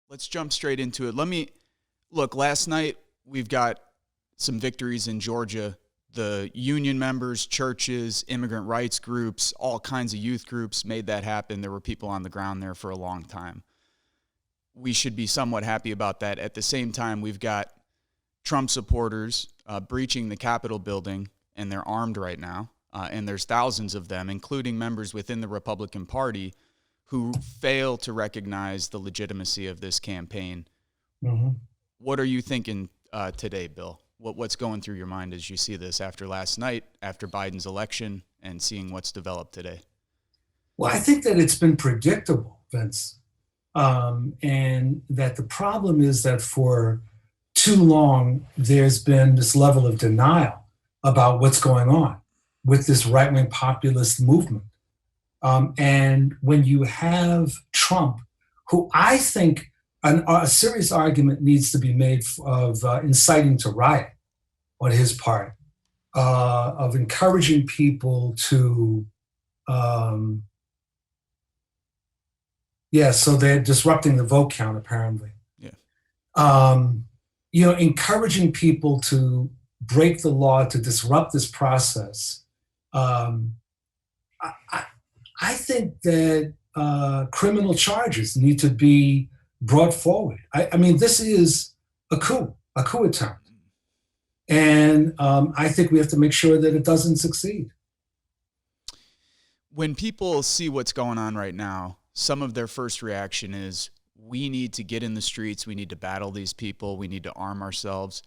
let's jump straight into it. Look, last night we've got some victories in Georgia. The union members, churches, immigrant rights groups, all kinds of youth groups made that happen. There were people on the ground there for a long time. We should be somewhat happy about that. At the same time, we've got Trump supporters breaching the Capitol building, and they're armed right now. And there's thousands of them, including members within the Republican Party, who fail to recognize the legitimacy of this campaign. Mm-hmm. What are you thinking today, Bill? What's going through your mind as you see this after last night, after Biden's election, and seeing what's developed today? Well, I think that it's been predictable, Vince, and that the problem is that for too long, there's been this level of denial about what's going on with this right-wing populist movement. And when you have Trump, who I think a serious argument needs to be made of inciting to riot on his part, of encouraging people to, so they're disrupting the vote count, apparently. Yeah. Encouraging people to break the law, to disrupt this process. I think that criminal charges need to be brought forward. I mean, this is a coup attempt. And I think we have to make sure that it doesn't succeed. When people see what's going on right now, some of their first reaction is, we need to get in the streets, we need to battle these people, we need to arm ourselves.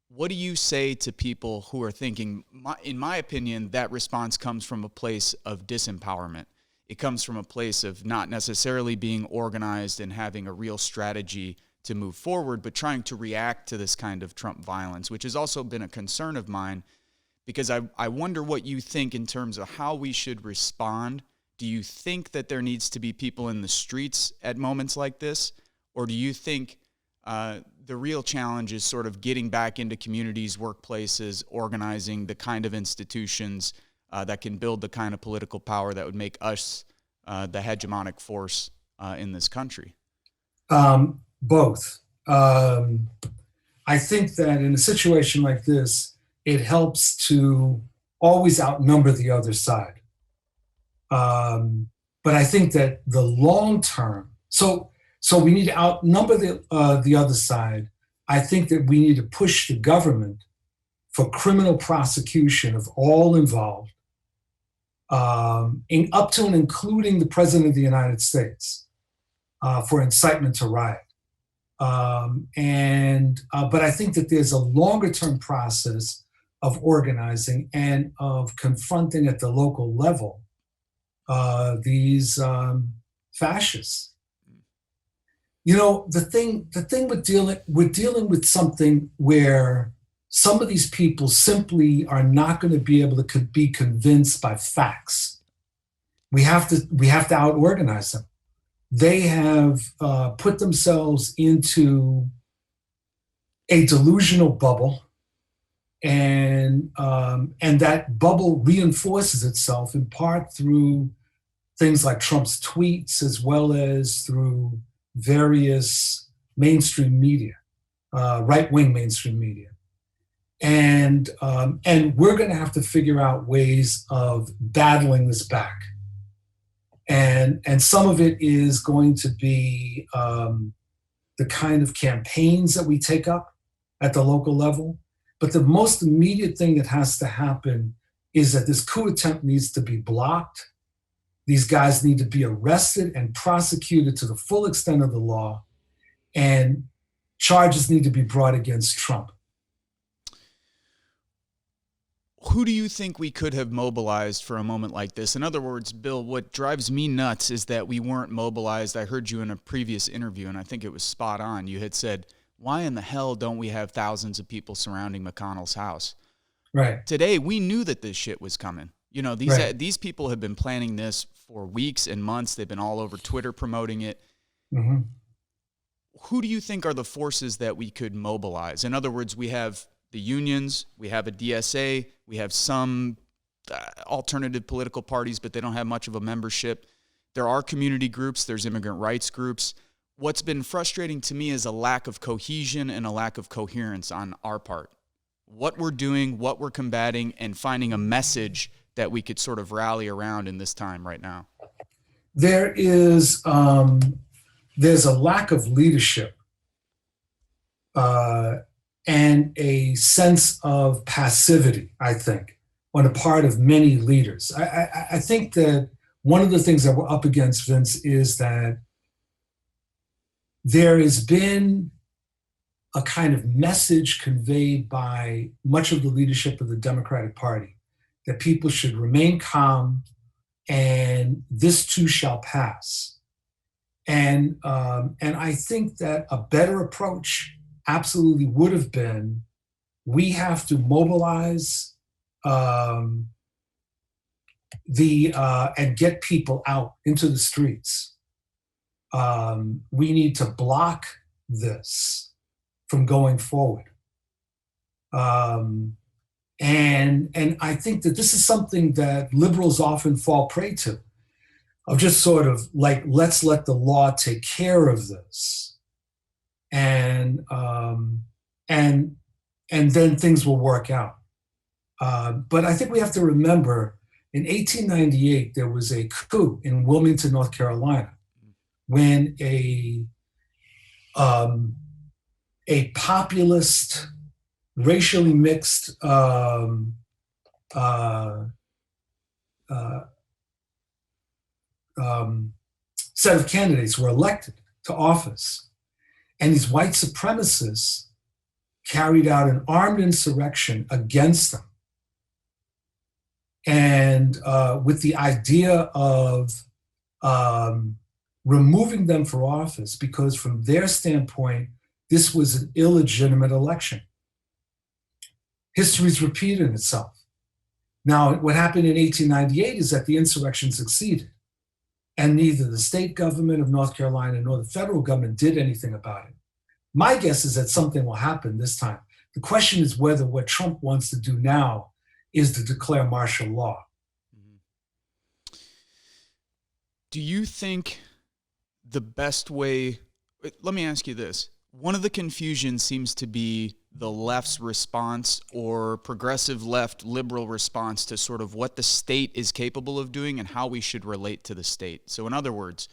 What do you say to people who are thinking, in my opinion, that response comes from a place of disempowerment? It comes from a place of not necessarily being organized and having a real strategy to move forward, but trying to react to this kind of Trump violence, which has also been a concern of mine, because I wonder what you think in terms of how we should respond. Do you think that there needs to be people in the streets at moments like this? Or do you think the real challenge is sort of getting back into communities, workplaces, organizing the kind of institutions that can build the kind of political power that would make us the hegemonic force in this country? Both. I think that in a situation like this, it helps to always outnumber the other side. But I think that the long term, so we need to outnumber the other side. I think that we need to push the government for criminal prosecution of all involved, up to and including the President of the United States, for incitement to riot. But I think that there's a longer term process of organizing and of confronting at the local level these fascists. The thing we're dealing with something where some of these people simply are not going to be able to be convinced by facts. We have to out-organize them. They have put themselves into a delusional bubble, and that bubble reinforces itself in part through things like Trump's tweets, as well as through various mainstream media, right-wing mainstream media. And we're going to have to figure out ways of battling this back. And some of it is going to be the kind of campaigns that we take up at the local level. But the most immediate thing that has to happen is that this coup attempt needs to be blocked. These guys need to be arrested and prosecuted to the full extent of the law, and charges need to be brought against Trump. Who do you think we could have mobilized for a moment like this? In other words, Bill, what drives me nuts is that we weren't mobilized. I heard you in a previous interview, and I think it was spot on. You had said, why in the hell don't we have thousands of people surrounding McConnell's house? Right. Today, we knew that this shit was coming. These people have been planning this for weeks and months. They've been all over Twitter promoting it. Mm-hmm. Who do you think are the forces that we could mobilize? In other words, we have the unions, we have a DSA, we have some alternative political parties, but they don't have much of a membership. There are community groups, there's immigrant rights groups. What's been frustrating to me is a lack of cohesion and a lack of coherence on our part. What we're doing, what we're combating, and finding a message that we could sort of rally around in this time right now. There is there's a lack of leadership and a sense of passivity, I think, on the part of many leaders. I think that one of the things that we're up against, Vince, is that there has been a kind of message conveyed by much of the leadership of the Democratic Party that people should remain calm and this too shall pass. And I think that a better approach absolutely would have been, we have to mobilize and get people out into the streets. We need to block this from going forward. And I think that this is something that liberals often fall prey to, of just sort of like, let's let the law take care of this. And then things will work out. But I think we have to remember, in 1898, there was a coup in Wilmington, North Carolina, when a populist, racially mixed set of candidates were elected to office. And these white supremacists carried out an armed insurrection against them. And with the idea of removing them from office, because from their standpoint, this was an illegitimate election. History's repeated itself. Now, what happened in 1898 is that the insurrection succeeded, and neither the state government of North Carolina nor the federal government did anything about it. My guess is that something will happen this time. The question is whether what Trump wants to do now is to declare martial law. Do you think the best way, let me ask you this. One of the confusions seems to be the left's response, or progressive left liberal response, to sort of what the state is capable of doing and how we should relate to the state. So in other words,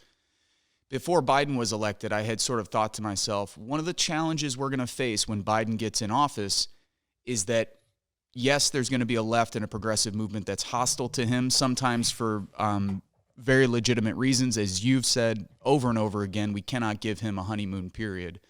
before Biden was elected, I had sort of thought to myself, one of the challenges we're going to face when Biden gets in office is that, yes, there's going to be a left and a progressive movement that's hostile to him, sometimes for very legitimate reasons. As you've said over and over again, we cannot give him a honeymoon period.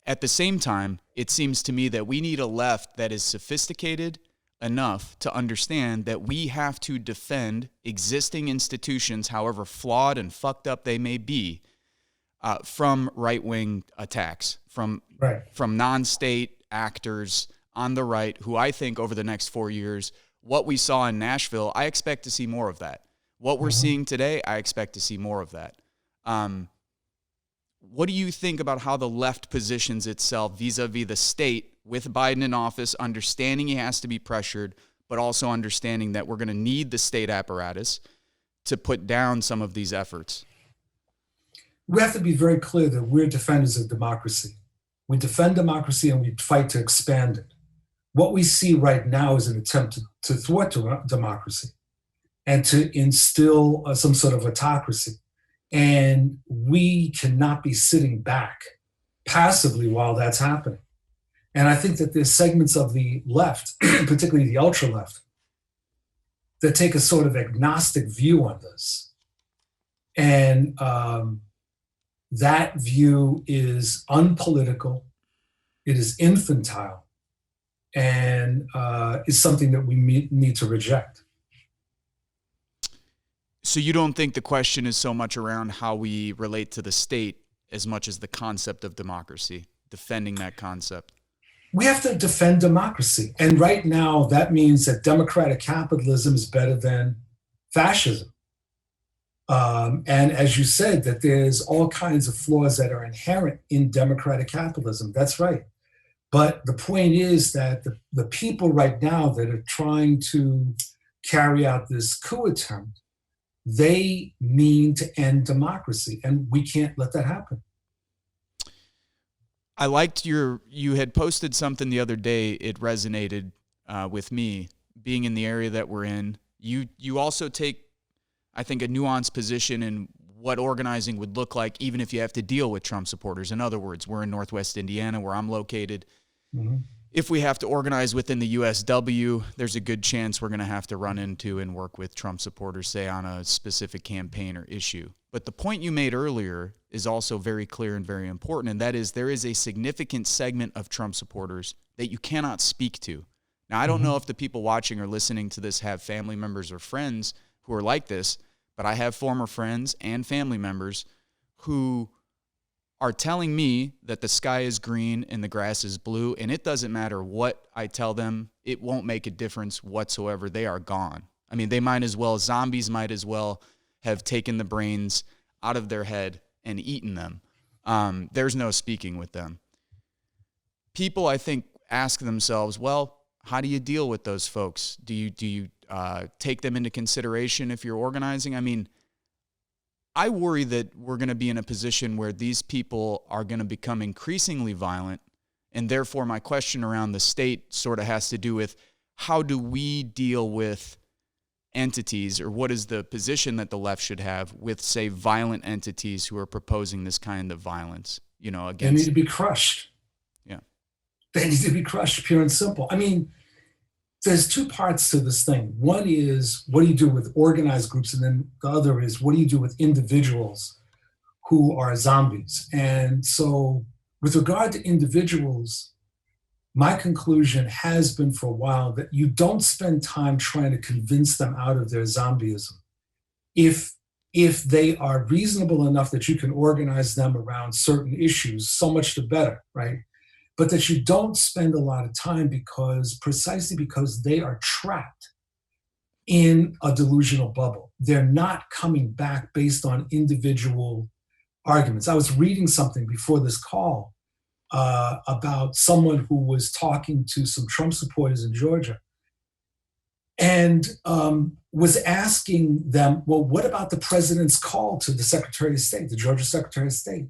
At the same time, it seems to me that we need a left that is sophisticated enough to understand that we have to defend existing institutions, however flawed and fucked up they may be, from right-wing attacks, from non-state actors on the right, who I think over the next 4 years, what we saw in Nashville, I expect to see more of that. What we're seeing today, I expect to see more of that. What do you think about how the left positions itself vis-a-vis the state with Biden in office, understanding he has to be pressured, but also understanding that we're going to need the state apparatus to put down some of these efforts? We have to be very clear that we're defenders of democracy. We defend democracy and we fight to expand it. What we see right now is an attempt to thwart democracy and to instill some sort of autocracy. And we cannot be sitting back passively while that's happening. And I think that there's segments of the left, particularly the ultra left, that take a sort of agnostic view on this. And that view is unpolitical, it is infantile, and is something that we need to reject. So you don't think the question is so much around how we relate to the state as much as the concept of democracy, defending that concept? We have to defend democracy. And right now, that means that democratic capitalism is better than fascism. And as you said, that there's all kinds of flaws that are inherent in democratic capitalism. That's right. But the point is that the people right now that are trying to carry out this coup attempt, they mean to end democracy, and we can't let that happen. I liked you had posted something the other day. It resonated with me, being in the area that we're in. You also take, I think, a nuanced position in what organizing would look like, even if you have to deal with Trump supporters. In other words, we're in Northwest Indiana, where I'm located. Mm-hmm. If we have to organize within the USW, there's a good chance we're going to have to run into and work with Trump supporters, say, on a specific campaign or issue. But the point you made earlier is also very clear and very important, and that is there is a significant segment of Trump supporters that you cannot speak to. Now, I don't know if the people watching or listening to this have family members or friends who are like this, but I have former friends and family members who are telling me that the sky is green and the grass is blue, and it doesn't matter what I tell them. It won't make a difference whatsoever. They are gone. I mean, zombies might as well have taken the brains out of their head and eaten them. There's no speaking with them. People, I think, ask themselves, well, how do you deal with those folks? Do you take them into consideration if you're organizing? I mean, I worry that we're going to be in a position where these people are going to become increasingly violent, and therefore my question around the state sort of has to do with how do we deal with entities, or what is the position that the left should have with, say, violent entities who are proposing this kind of violence, against... They need to be crushed. Yeah. They need to be crushed, pure and simple. I mean, there's two parts to this thing. One is, what do you do with organized groups? And then the other is, what do you do with individuals who are zombies? And so with regard to individuals, my conclusion has been for a while that you don't spend time trying to convince them out of their zombieism. If they are reasonable enough that you can organize them around certain issues, so much the better, right? But that you don't spend a lot of time precisely because they are trapped in a delusional bubble. They're not coming back based on individual arguments. I was reading something before this call about someone who was talking to some Trump supporters in Georgia and was asking them, well, what about the president's call to the Secretary of State, the Georgia Secretary of State?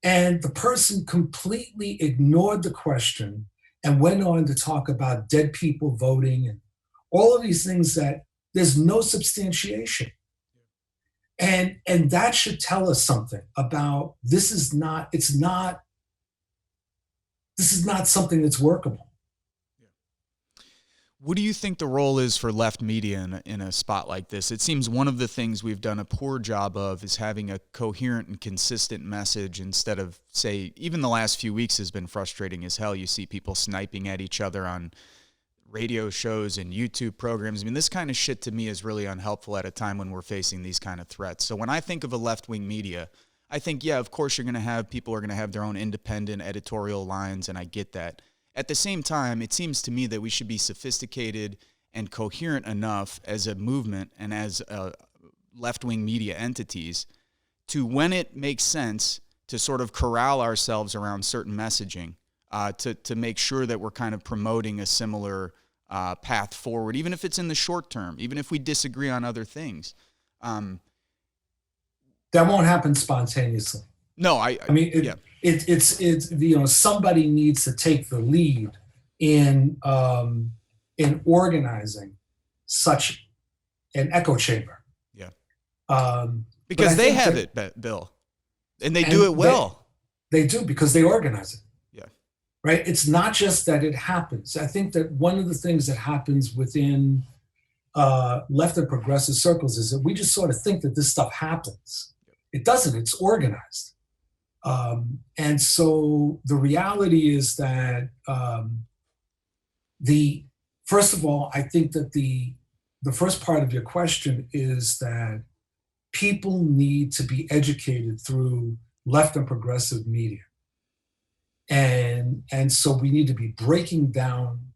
And the person completely ignored the question and went on to talk about dead people voting and all of these things that there's no substantiation. And that should tell us something about this is not something that's workable. What do you think the role is for left media in a spot like this? It seems one of the things we've done a poor job of is having a coherent and consistent message instead of, say, even the last few weeks has been frustrating as hell. You see people sniping at each other on radio shows and YouTube programs. I mean, this kind of shit to me is really unhelpful at a time when we're facing these kind of threats. So when I think of a left-wing media, I think, yeah, of course people are going to have their own independent editorial lines, and I get that. At the same time, it seems to me that we should be sophisticated and coherent enough as a movement and as left-wing media entities to, when it makes sense, to sort of corral ourselves around certain messaging, to make sure that we're kind of promoting a similar path forward, even if it's in the short term, even if we disagree on other things. That won't happen spontaneously. No, I mean, it's somebody needs to take the lead in organizing such an echo chamber. Yeah. Because they have it, Bill, and they do it well. They do, because they organize it. Yeah. Right. It's not just that it happens. I think that one of the things that happens within left and progressive circles is that we just sort of think that this stuff happens. It doesn't. It's organized. And so the reality is that first of all, I think that the first part of your question is that people need to be educated through left and progressive media. And so we need to be breaking down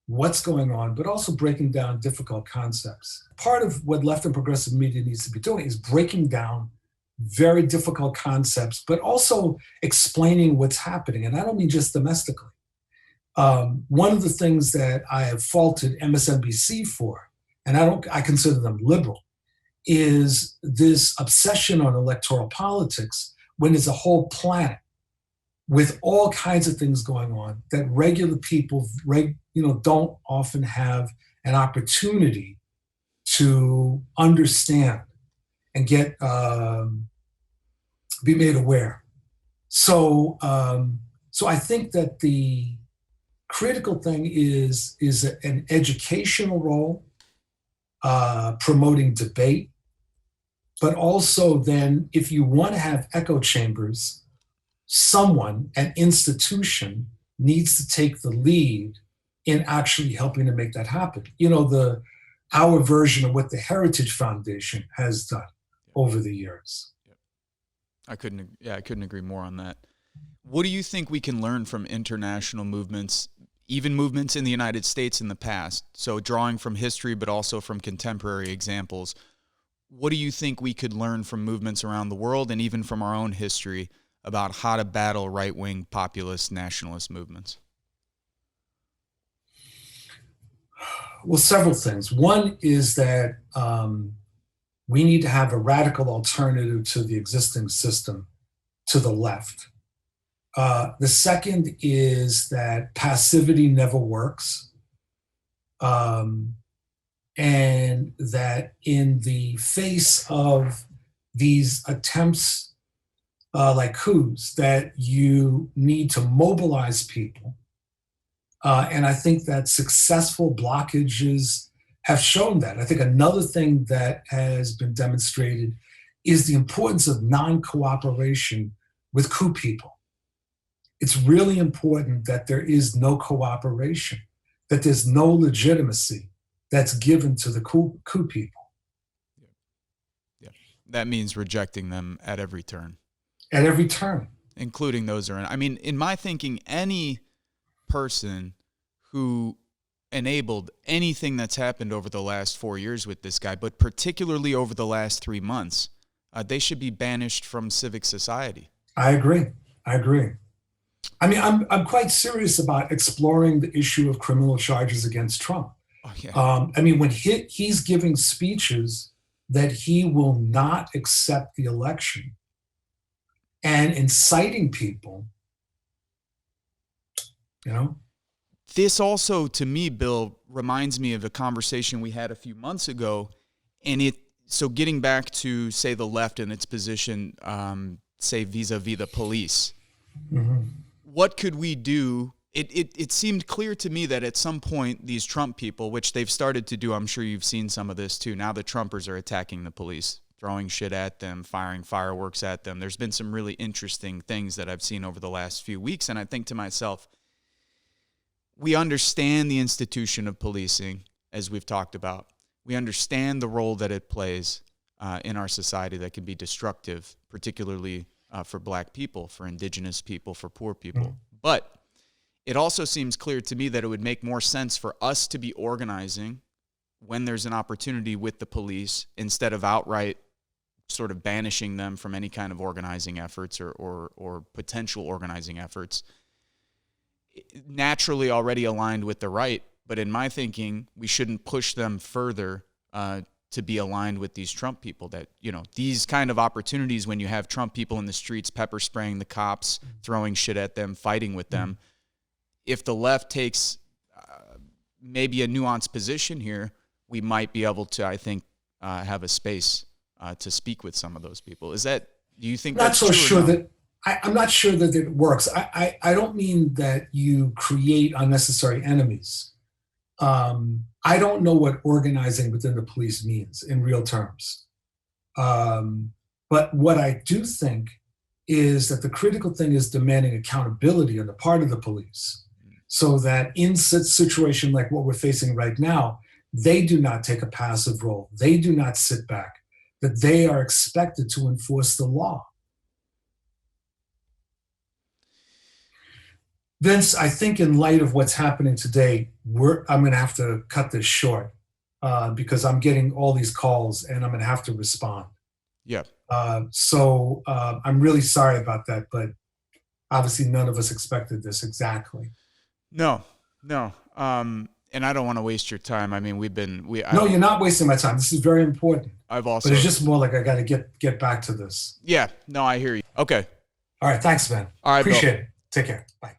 what's going on, but also breaking down difficult concepts. Part of what left and progressive media needs to be doing is breaking down very difficult concepts, but also explaining what's happening. And I don't mean just domestically. One of the things that I have faulted MSNBC for, and I consider them liberal, is this obsession on electoral politics when there's a whole planet with all kinds of things going on that regular people, don't often have an opportunity to understand and get be made aware. So I think that the critical thing is an educational role, promoting debate, but also then if you want to have echo chambers, someone, an institution, needs to take the lead in actually helping to make that happen. Our version of what the Heritage Foundation has done over the years. I couldn't agree more on that. What do you think we can learn from international movements, even movements in the United States in the past? So drawing from history, but also from contemporary examples. What do you think we could learn from movements around the world and even from our own history about how to battle right-wing populist nationalist movements? Well, several things. One is that we need to have a radical alternative to the existing system to the left. The second is that passivity never works. And that in the face of these attempts like coups, that you need to mobilize people. And I think that successful blockages have shown that. I think another thing that has been demonstrated is the importance of non-cooperation with coup people. It's really important that there is no cooperation, that there's no legitimacy that's given to the coup people. Yeah. That means rejecting them at every turn. At every turn. Including those around. I mean, in my thinking, any person who enabled anything that's happened over the last 4 years with this guy, but particularly over the last 3 months, they should be banished from civic society. I agree. I mean, I'm quite serious about exploring the issue of criminal charges against Trump. Oh, yeah. I mean, when he's giving speeches that he will not accept the election and inciting people, This also, to me, Bill, reminds me of a conversation we had a few months ago. And so getting back to, say, the left and its position, say, vis-a-vis the police, what could we do? It seemed clear to me that at some point, these Trump people, which they've started to do, I'm sure you've seen some of this too, now the Trumpers are attacking the police, throwing shit at them, firing fireworks at them. There's been some really interesting things that I've seen over the last few weeks, and I think to myself, we understand the institution of policing, as we've talked about. We understand the role that it plays in our society that can be destructive, particularly for black people, for indigenous people, for poor people. But it also seems clear to me that it would make more sense for us to be organizing when there's an opportunity with the police instead of outright sort of banishing them from any kind of organizing efforts or potential organizing efforts. Naturally already aligned with the right, but in my thinking, we shouldn't push them further to be aligned with these Trump people. That, these kind of opportunities when you have Trump people in the streets, pepper spraying the cops, throwing shit at them, fighting with them. If the left takes maybe a nuanced position here, we might be able to, I think, have a space to speak with some of those people. Do you think that's true? I'm not sure that it works. I don't mean that you create unnecessary enemies. I don't know what organizing within the police means in real terms. But what I do think is that the critical thing is demanding accountability on the part of the police, so that in such situation like what we're facing right now, they do not take a passive role. They do not sit back, that they are expected to enforce the law. Vince, I think in light of what's happening today, I'm going to have to cut this short because I'm getting all these calls and I'm going to have to respond. Yeah. So I'm really sorry about that, but obviously none of us expected this exactly. No. And I don't want to waste your time. I mean, No, you're not wasting my time. This is very important. But it's just more like I got to get back to this. Yeah. No, I hear you. Okay. All right. Thanks, man. All right, Appreciate Bill. it. Take care. Bye.